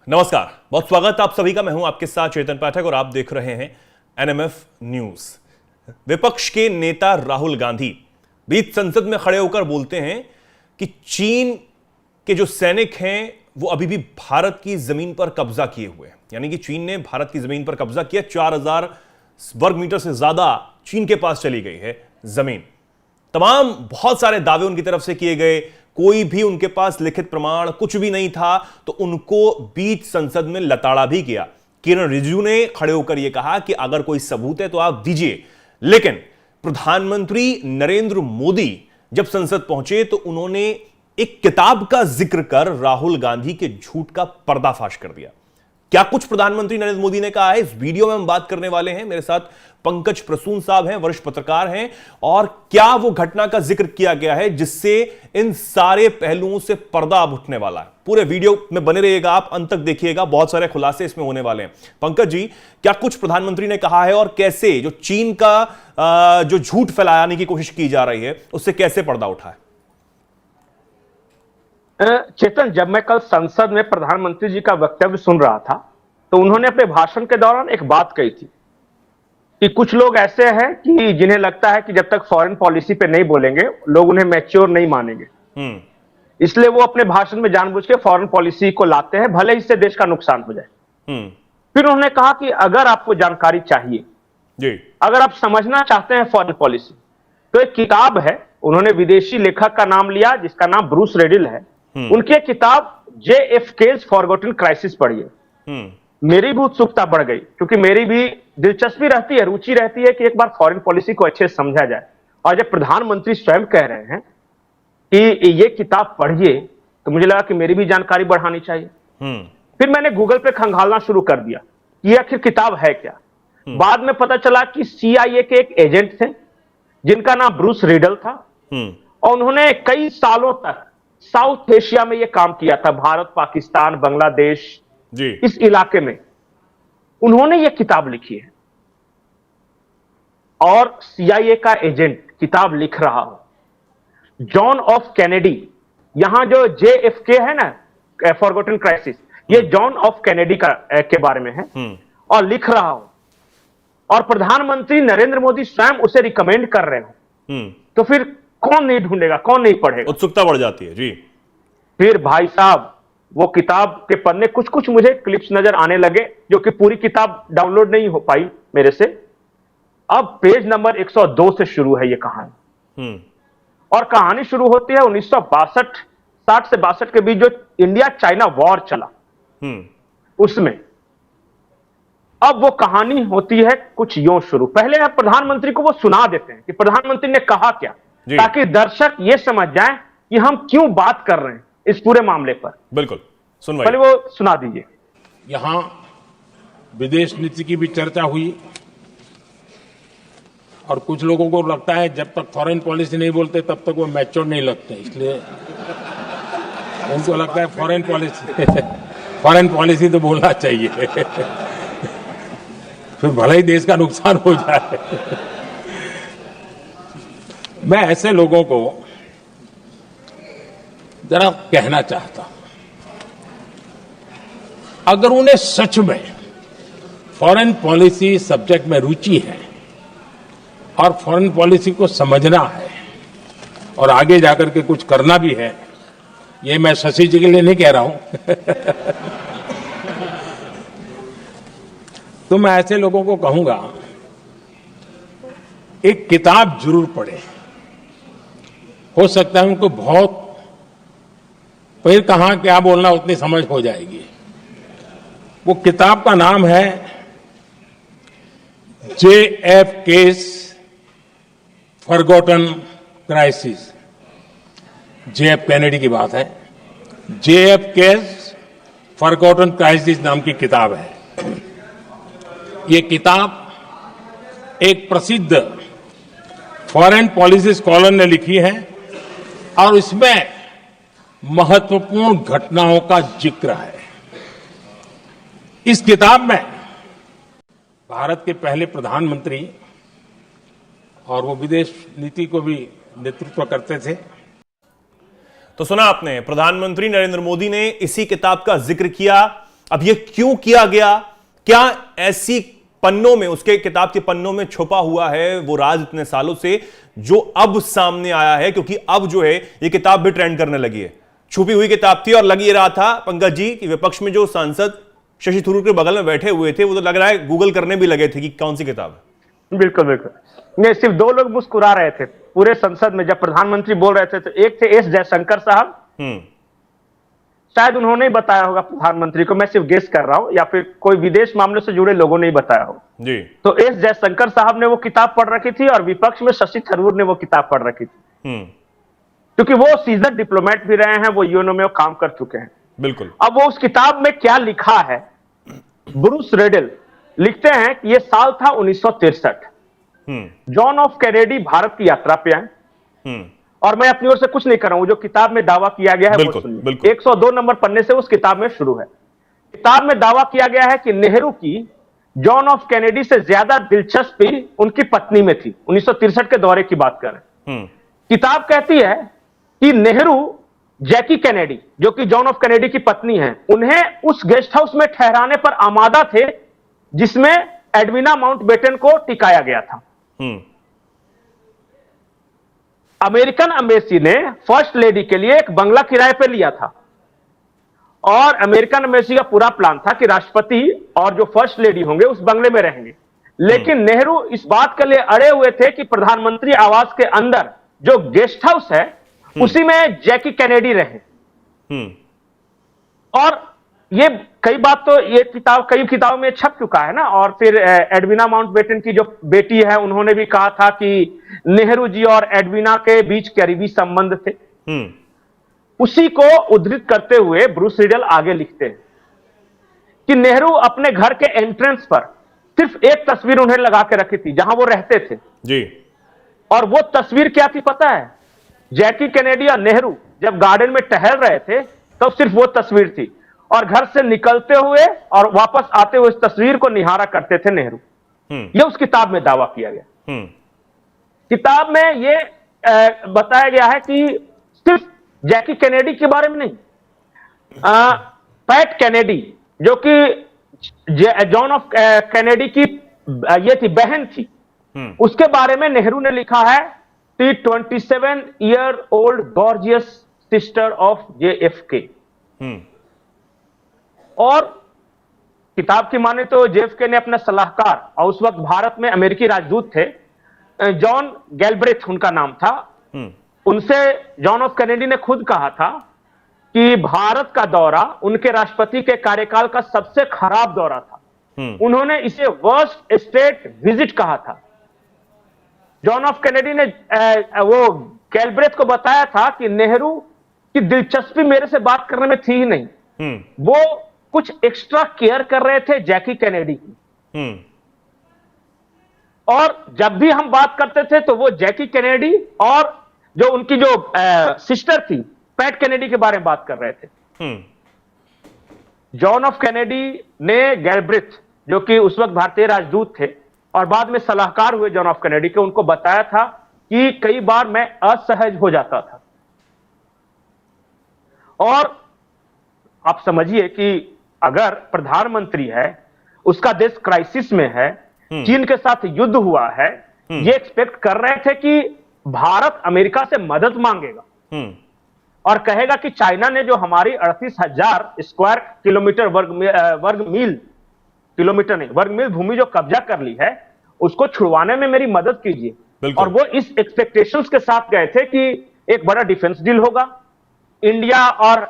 नमस्कार, बहुत स्वागत आप सभी का। मैं हूं आपके साथ चेतन पाठक और आप देख रहे हैं एनएमएफ न्यूज। विपक्ष के नेता राहुल गांधी बीच संसद में खड़े होकर बोलते हैं कि चीन के जो सैनिक हैं वो अभी भी भारत की जमीन पर कब्जा किए हुए हैं। यानी कि चीन ने भारत की जमीन पर कब्जा किया। 4000 वर्ग मीटर से ज्यादा चीन के पास चली गई है जमीन। तमाम बहुत सारे दावे उनकी तरफ से किए गए, कोई भी उनके पास लिखित प्रमाण कुछ भी नहीं था, तो उनको बीच संसद में लताड़ा भी किया। किरण रिजिजू ने खड़े होकर यह कहा कि अगर कोई सबूत है तो आप दीजिए। लेकिन प्रधानमंत्री नरेंद्र मोदी जब संसद पहुंचे तो उन्होंने एक किताब का जिक्र कर राहुल गांधी के झूठ का पर्दाफाश कर दिया। क्या कुछ प्रधानमंत्री नरेंद्र मोदी ने कहा है, इस वीडियो में हम बात करने वाले हैं। मेरे साथ पंकज प्रसून साहब हैं, वरिष्ठ पत्रकार हैं, और क्या वो घटना का जिक्र किया गया है जिससे इन सारे पहलुओं से पर्दा अब उठने वाला है। पूरे वीडियो में बने रहिएगा, आप अंत तक देखिएगा, बहुत सारे खुलासे इसमें होने वाले हैं। पंकज जी, क्या कुछ प्रधानमंत्री ने कहा है और कैसे जो चीन का जो झूठ फैलाने की कोशिश की जा रही है उससे कैसे पर्दा उठा है? चेतन, जब मैं कल संसद में प्रधानमंत्री जी का वक्तव्य सुन रहा था तो उन्होंने अपने भाषण के दौरान एक बात कही थी कि कुछ लोग ऐसे हैं कि जिन्हें लगता है कि जब तक फॉरेन पॉलिसी पे नहीं बोलेंगे लोग उन्हें मैच्योर नहीं मानेंगे, इसलिए वो अपने भाषण में जानबूझ के फॉरेन पॉलिसी को लाते हैं, भले इससे देश का नुकसान हो जाए। फिर उन्होंने कहा कि अगर आपको जानकारी चाहिए जी, अगर आप समझना चाहते हैं फॉरेन पॉलिसी, तो एक किताब है, उन्होंने विदेशी लेखक का नाम लिया जिसका नाम ब्रूस रेडिल है। उनकी एक किताब JFK's फॉरगॉटन क्राइसिस पढ़िए। मेरी भी उत्सुकता बढ़ गई क्योंकि मेरी भी दिलचस्पी रहती है, रुचि रहती है कि एक बार फॉरेन पॉलिसी को अच्छे से समझा जाए। और जब प्रधानमंत्री स्वयं कह रहे हैं कि ये किताब पढ़िए तो मुझे लगा कि मेरी भी जानकारी बढ़ानी चाहिए। फिर मैंने गूगल पे खंगालना शुरू कर दिया कि आखिर किताब है क्या। बाद में पता चला कि CIA के एक एजेंट थे जिनका नाम ब्रूस रिडल था, और उन्होंने कई सालों तक साउथ एशिया में यह काम किया था, भारत, पाकिस्तान, बांग्लादेश जी, इस इलाके में उन्होंने यह किताब लिखी है। और CIA का एजेंट किताब लिख रहा हो, जॉन ऑफ कैनेडी, यहां जो JFK है ना, फॉरगॉटन क्राइसिस, ये जॉन ऑफ कैनेडी के बारे में है, और लिख रहा हो, और प्रधानमंत्री नरेंद्र मोदी स्वयं उसे रिकमेंड कर रहे हो, तो फिर कौन नहीं ढूंढेगा, कौन नहीं पढ़ेगा? उत्सुकता बढ़ जाती है जी। फिर भाई साहब, वो किताब के पन्ने कुछ कुछ मुझे क्लिप्स नजर आने लगे, जो कि पूरी किताब डाउनलोड नहीं हो पाई मेरे से। अब पेज नंबर 102 से शुरू है ये कहानी, और कहानी शुरू होती है 1962, 60 से 62 के बीच जो इंडिया चाइना वॉर चला उसमें। अब वो कहानी होती है कुछ यूं शुरू। पहले प्रधानमंत्री को वो सुना देते हैं कि प्रधानमंत्री ने कहा क्या, ताकि दर्शक ये समझ जाएं कि हम क्यों बात कर रहे हैं इस पूरे मामले पर। बिल्कुल, सुनवाइए। पहले वो सुना दीजिए। यहां विदेश नीति की भी चर्चा हुई, और कुछ लोगों को लगता है जब तक फॉरेन पॉलिसी नहीं बोलते तब तक वो मैच्योर नहीं लगते, इसलिए उनको लगता है फॉरेन पॉलिसी तो बोलना चाहिए फिर भले ही देश का नुकसान हो जाए। मैं ऐसे लोगों को जरा कहना चाहता हूं, अगर उन्हें सच में फॉरेन पॉलिसी सब्जेक्ट में रुचि है और फॉरेन पॉलिसी को समझना है और आगे जाकर के कुछ करना भी है, ये मैं शशि जी के लिए नहीं कह रहा हूं तो मैं ऐसे लोगों को कहूंगा, एक किताब जरूर पढ़े। हो सकता है उनको बहुत फिर कहां क्या बोलना उतनी समझ हो जाएगी। वो किताब का नाम है JFK's forgotten crisis. JF Kennedy की बात है। JFK's फॉरगॉटन क्राइसिस नाम की किताब है। ये किताब एक प्रसिद्ध फॉरेन पॉलिसी स्कॉलर ने लिखी है, और इसमें महत्वपूर्ण घटनाओं का जिक्र है। इस किताब में भारत के पहले प्रधानमंत्री, और वो विदेश नीति को भी नेतृत्व करते थे। तो सुना आपने, प्रधानमंत्री नरेंद्र मोदी ने इसी किताब का जिक्र किया अब ये क्यों किया गया? क्या ऐसी पन्नों में, उसके किताब के पन्नों में छुपा हुआ है वो राज इतने सालों से, जो अब सामने आया है? क्योंकि अब जो है ये किताब भी ट्रेंड करने लगी है। छुपी हुई किताब थी और लग ये रहा था पंकज जी कि विपक्ष में जो सांसद शशि थरूर के बगल में बैठे हुए थे वो तो लग रहा है गूगल करने भी लगे थे कि कौन सी किताब है। बिल्कुल बिल्कुल। नहीं, सिर्फ दो लोग मुस्कुरा रहे थे पूरे संसद में जब प्रधानमंत्री बोल रहे थे। तो एक थे एस जयशंकर साहब, शायद उन्होंने ही बताया होगा प्रधानमंत्री को, मैं सिर्फ गेस कर रहा हूं, या फिर कोई विदेश मामले से जुड़े लोगों ने ही बताया होगा जी। तो एस जयशंकर साहब ने वो किताब पढ़ रखी थी और विपक्ष में शशि थरूर ने वो किताब पढ़ रखी थी, क्योंकि वो सीजन डिप्लोमेट भी रहे हैं, वो यूएनओ में काम कर चुके हैं। बिल्कुल। अब वो उस किताब में क्या लिखा है, ब्रूस रेडल लिखते हैं कि ये साल था 1963। जॉन ऑफ कैनेडी भारत की यात्रा पे आए, और मैं अपनी ओर से कुछ नहीं कर रहा हूं, जो किताब में दावा किया गया है वो सुनिए। 102 नंबर पन्ने से उस किताब में शुरू है। किताब में दावा किया गया है कि नेहरू की जॉन ऑफ कैनेडी से ज्यादा दिलचस्पी उनकी पत्नी में थी। 1963 के दौरे की बात करें, किताब कहती है कि नेहरू जैकी कैनेडी, जो कि जॉन ऑफ कैनेडी की पत्नी है, उन्हें उस गेस्ट हाउस में ठहराने पर आमादा थे जिसमें एडविना माउंटबेटन को टिकाया गया था। अमेरिकन एम्बेसी ने फर्स्ट लेडी के लिए एक बंगला किराए पर लिया था, और अमेरिकन एम्बेसी का पूरा प्लान था कि राष्ट्रपति और जो फर्स्ट लेडी होंगे उस बंगले में रहेंगे। लेकिन नेहरू इस बात के लिए अड़े हुए थे कि प्रधानमंत्री आवास के अंदर जो गेस्ट हाउस है उसी में जैकी कैनेडी रहे। और ये कई बात तो ये किताब कई किताबों में छप चुका है ना। और फिर एडविना माउंटबेटन की जो बेटी है उन्होंने भी कहा था कि नेहरू जी और एडविना के बीच करीबी संबंध थे। उसी को उद्धृत करते हुए ब्रूस रिडल आगे लिखते हैं कि नेहरू अपने घर के एंट्रेंस पर सिर्फ एक तस्वीर उन्हें लगा के रखी थी जहां वो रहते थे जी। और वो तस्वीर क्या थी पता है? जैकी कैनेडी और नेहरू जब गार्डन में टहल रहे थे तो सिर्फ वो तस्वीर थी, और घर से निकलते हुए और वापस आते हुए इस तस्वीर को निहारा करते थे नेहरू। ये उस किताब में दावा किया गया। किताब में ये बताया गया है कि सिर्फ जैकी कैनेडी के बारे में नहीं, पैट कैनेडी जो कि जॉन ऑफ कैनेडी की ये थी बहन थी, उसके बारे में नेहरू ने लिखा है दी 27-year-old gorgeous sister of JFK। और किताब की माने तो JFK ने अपना सलाहकार, और उस वक्त भारत में अमेरिकी राजदूत थे, जॉन गैल्ब्रेथ उनका नाम था, उनसे जॉन ऑफ कैनेडी ने खुद कहा था कि भारत का दौरा उनके राष्ट्रपति के कार्यकाल का सबसे खराब दौरा था। उन्होंने इसे वर्स्ट स्टेट विजिट कहा था। जॉन ऑफ कैनेडी ने वो गैल्ब्रेथ को बताया था कि नेहरू की दिलचस्पी मेरे से बात करने में थी ही नहीं, वो कुछ एक्स्ट्रा केयर कर रहे थे जैकी कैनेडी की। और जब भी हम बात करते थे तो वो जैकी कैनेडी और जो उनकी जो सिस्टर थी पैट कैनेडी के बारे में बात कर रहे थे। जॉन ऑफ कैनेडी ने गैल्ब्रेथ, जो कि उस वक्त भारतीय राजदूत थे और बाद में सलाहकार हुए जॉन ऑफ कैनेडी के, उनको बताया था कि कई बार मैं असहज हो जाता था। और आप समझिए कि अगर प्रधानमंत्री है, उसका देश क्राइसिस में है, चीन के साथ युद्ध हुआ है, ये एक्सपेक्ट कर रहे थे कि भारत अमेरिका से मदद मांगेगा और कहेगा कि चाइना ने जो हमारी 38,000 स्क्वायर किलोमीटर वर्ग मील भूमि जो कब्जा कर ली है, उसको छुड़वाने में मेरी मदद कीजिए। और वो इस एक्सपेक्टेशंस के साथ गए थे कि एक बड़ा डिफेंस डील होगा, इंडिया और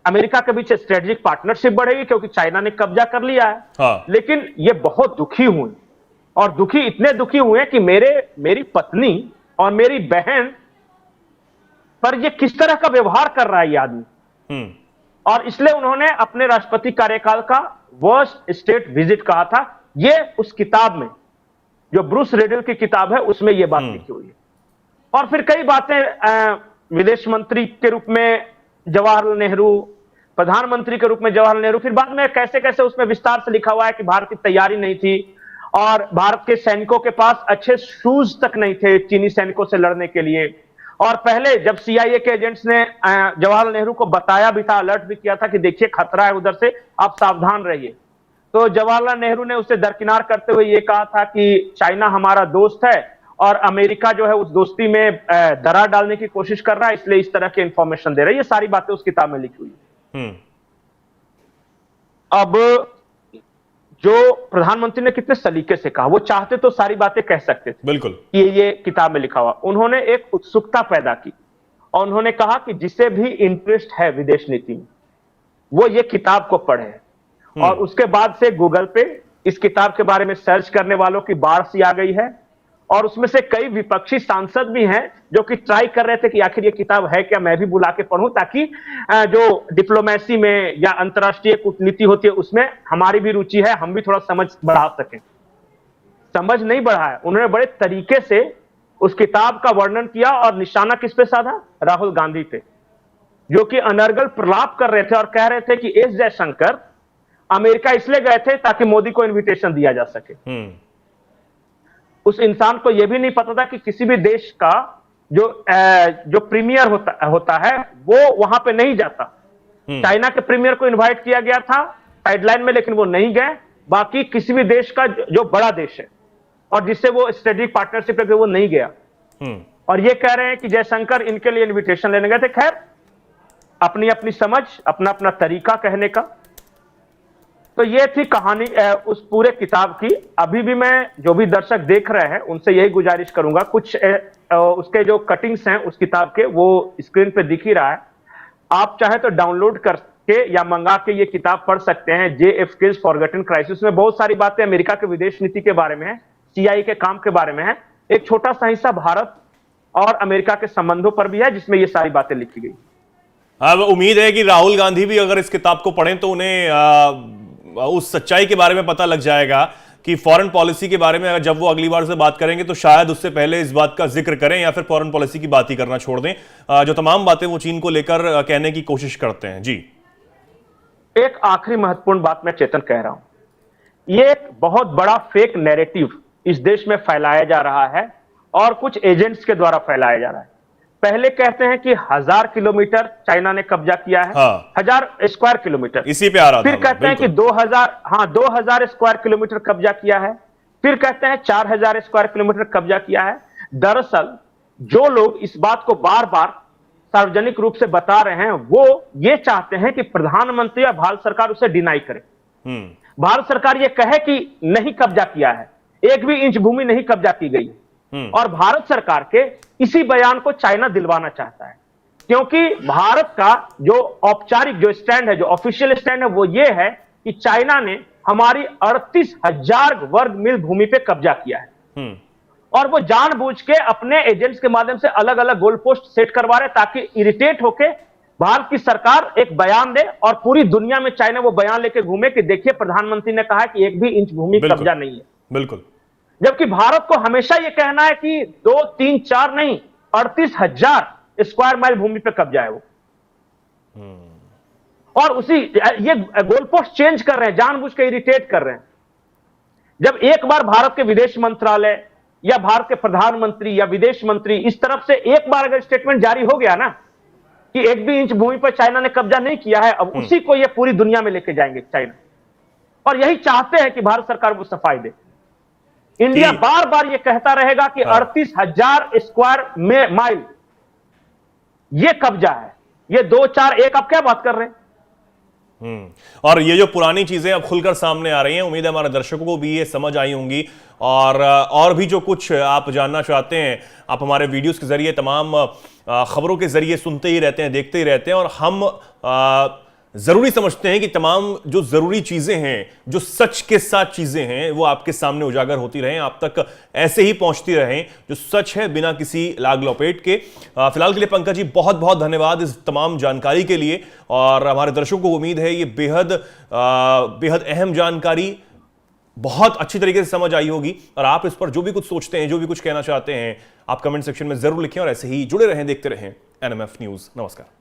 अमेरिका के बीच स्ट्रेटेजिक पार्टनरशिप बढ़ेगी क्योंकि चाइना ने कब्जा कर लिया है। हाँ। लेकिन ये बहुत दुखी हुए, और इतने दुखी हुए कि मेरी पत्नी और मेरी बहन पर ये किस तरह का व्यवहार कर रहा है ये आदमी। और इसलिए उन्होंने अपने राष्ट्रपति कार्यकाल का वर्स्ट स्टेट विजिट कहा था। ये उस किताब में, जो ब्रूस रेडल की किताब है, उसमें ये बात लिखी हुई है। और फिर कई बातें विदेश मंत्री के रूप में जवाहरलाल नेहरू, प्रधानमंत्री के रूप में जवाहरलाल नेहरू, फिर बाद में कैसे कैसे उसमें विस्तार से लिखा हुआ है कि भारत की तैयारी नहीं थी और भारत के सैनिकों के पास अच्छे शूज तक नहीं थे चीनी सैनिकों से लड़ने के लिए, और पहले जब सीआईए के एजेंट्स ने जवाहरलाल नेहरू को बताया भी था, अलर्ट भी किया था कि देखिए खतरा है उधर से, आप सावधान रहिए, तो जवाहरलाल नेहरू ने उसे दरकिनार करते हुए ये कहा था कि चाइना हमारा दोस्त है और अमेरिका जो है उस दोस्ती में दरार डालने की कोशिश कर रहा है, इसलिए इस तरह की इंफॉर्मेशन दे रहा है। ये सारी बातें उस किताब में लिखी हुई है। अब जो प्रधानमंत्री ने कितने सलीके से कहा, वो चाहते तो सारी बातें कह सकते थे, बिल्कुल, कि ये किताब में लिखा हुआ। उन्होंने एक उत्सुकता पैदा की और उन्होंने कहा कि जिसे भी इंटरेस्ट है विदेश नीति में वो ये किताब को पढ़े, और उसके बाद से गूगल पे इस किताब के बारे में सर्च करने वालों की बाढ़ सी आ गई है, और उसमें से कई विपक्षी सांसद भी हैं जो कि ट्राई कर रहे थे कि आखिर ये किताब है क्या, मैं भी बुला के पढ़ूं, ताकि जो डिप्लोमेसी में या अंतर्राष्ट्रीय कूटनीति होती है उसमें हमारी भी रुचि है, हम भी थोड़ा समझ बढ़ा सकें। समझ नहीं बढ़ा है, उन्होंने बड़े तरीके से उस किताब का वर्णन किया और निशाना किस पे साधा? राहुल गांधी पे, जो कि अनर्गल प्रलाप कर रहे थे और कह रहे थे कि एस जयशंकर अमेरिका इसलिए गए थे ताकि मोदी को इन्विटेशन दिया जा सके। उस इंसान को यह भी नहीं पता था कि किसी भी देश का जो प्रीमियर होता है वो वहां पे नहीं जाता। चाइना के प्रीमियर को इनवाइट किया गया था साइडलाइन में, लेकिन वो नहीं गए। बाकी किसी भी देश का जो बड़ा देश है और जिससे वो स्ट्रेटेजिक पार्टनरशिप है वो नहीं गया। और ये कह रहे हैं कि जयशंकर इनके लिए इन्विटेशन लेने गए थे। खैर, अपनी अपनी समझ, अपना अपना तरीका कहने का। तो ये थी कहानी उस पूरे किताब की। अभी भी मैं जो भी दर्शक देख रहे हैं उनसे यही गुजारिश करूंगा, कुछ उसके जो कटिंग्स हैं उस किताब के वो स्क्रीन पे दिख ही रहा है, आप चाहे तो डाउनलोड करके या मंगा के ये किताब पढ़ सकते हैं। JFK's फॉरगॉटन क्राइसिस में बहुत सारी बातें अमेरिका के विदेश नीति के बारे में है, CIA के काम के बारे में है। एक छोटा सा हिस्सा भारत और अमेरिका के संबंधों पर भी है जिसमें ये सारी बातें लिखी गई। अब उम्मीद है कि राहुल गांधी भी अगर इस किताब को पढ़ें तो उन्हें उस सच्चाई के बारे में पता लग जाएगा कि फॉरेन पॉलिसी के बारे में अगर जब वो अगली बार से बात करेंगे तो शायद उससे पहले इस बात का जिक्र करें या फिर फॉरेन पॉलिसी की बात ही करना छोड़ दें, जो तमाम बातें वो चीन को लेकर कहने की कोशिश करते हैं। जी, एक आखिरी महत्वपूर्ण बात मैं चेतन कह रहा हूं, ये एक बहुत बड़ा फेक नैरेटिव इस देश में फैलाया जा रहा है और कुछ एजेंट्स के द्वारा फैलाया जा रहा है। पहले कहते हैं कि 1000 किलोमीटर चाइना ने कब्जा किया है, 1000 स्क्वायर किलोमीटर, इसी पे आ रहा था। फिर कहते हैं कि 2000 स्क्वायर किलोमीटर कब्जा किया है, फिर कहते हैं 4000 स्क्वायर किलोमीटर कब्जा किया है। दरअसल जो लोग इस बात को बार बार सार्वजनिक रूप से बता रहे हैं वो ये चाहते हैं कि प्रधानमंत्री या भारत सरकार उसे डिनाई करे। भारत सरकार ये कहे कि नहीं कब्जा किया है, एक भी इंच भूमि नहीं कब्जा की गई, और भारत सरकार के इसी बयान को चाइना दिलवाना चाहता है, क्योंकि भारत का जो औपचारिक जो स्टैंड है, जो ऑफिशियल स्टैंड है, वो ये है कि चाइना ने हमारी 38,000 वर्ग मील भूमि पे कब्जा किया है। और वो जानबूझ के अपने एजेंट्स के माध्यम से अलग अलग गोल पोस्ट सेट करवा रहे ताकि इरिटेट होके भारत की सरकार एक बयान दे और पूरी दुनिया में चाइना वो बयान लेके घूमे कि देखिए प्रधानमंत्री ने कहा कि एक भी इंच भूमि कब्जा नहीं है। बिल्कुल, जबकि भारत को हमेशा यह कहना है कि 2, 3, 4 नहीं, 38,000 स्क्वायर माइल भूमि पे कब्जा है वो। और उसी ये गोल पोस्ट चेंज कर रहे हैं, जानबूझ के इरिटेट कर रहे हैं। जब एक बार भारत के विदेश मंत्रालय या भारत के प्रधानमंत्री या विदेश मंत्री इस तरफ से एक बार अगर स्टेटमेंट जारी हो गया ना कि एक भी इंच भूमि पर चाइना ने कब्जा नहीं किया है, अब उसी को ये पूरी दुनिया में लेके जाएंगे चाइना, और यही चाहते हैं कि भारत सरकार को सफाई दे। इंडिया बार बार ये कहता रहेगा कि 38,000 स्क्वायर माइल ये कब्जा है, ये 2, 4, 1 आप क्या बात कर रहे हैं? और ये जो पुरानी चीजें अब खुलकर सामने आ रही हैं, उम्मीद है हमारे दर्शकों को भी ये समझ आई होंगी। और भी जो कुछ आप जानना चाहते हैं, आप हमारे वीडियोस के जरिए तमाम खबरों के जरिए सुनते ही रहते हैं, देखते ही रहते हैं, और हम जरूरी समझते हैं कि तमाम जो जरूरी चीजें हैं, जो सच के साथ चीजें हैं, वो आपके सामने उजागर होती रहें, आप तक ऐसे ही पहुंचती रहें जो सच है, बिना किसी लाग लपेट के। फिलहाल के लिए पंकज जी बहुत बहुत धन्यवाद इस तमाम जानकारी के लिए, और हमारे दर्शकों को उम्मीद है ये बेहद अहम जानकारी बहुत अच्छी तरीके से समझ आई होगी। और आप इस पर जो भी कुछ सोचते हैं, जो भी कुछ कहना चाहते हैं, आप कमेंट सेक्शन में जरूर लिखें और ऐसे ही जुड़े रहें, देखते रहें NMF न्यूज। नमस्कार।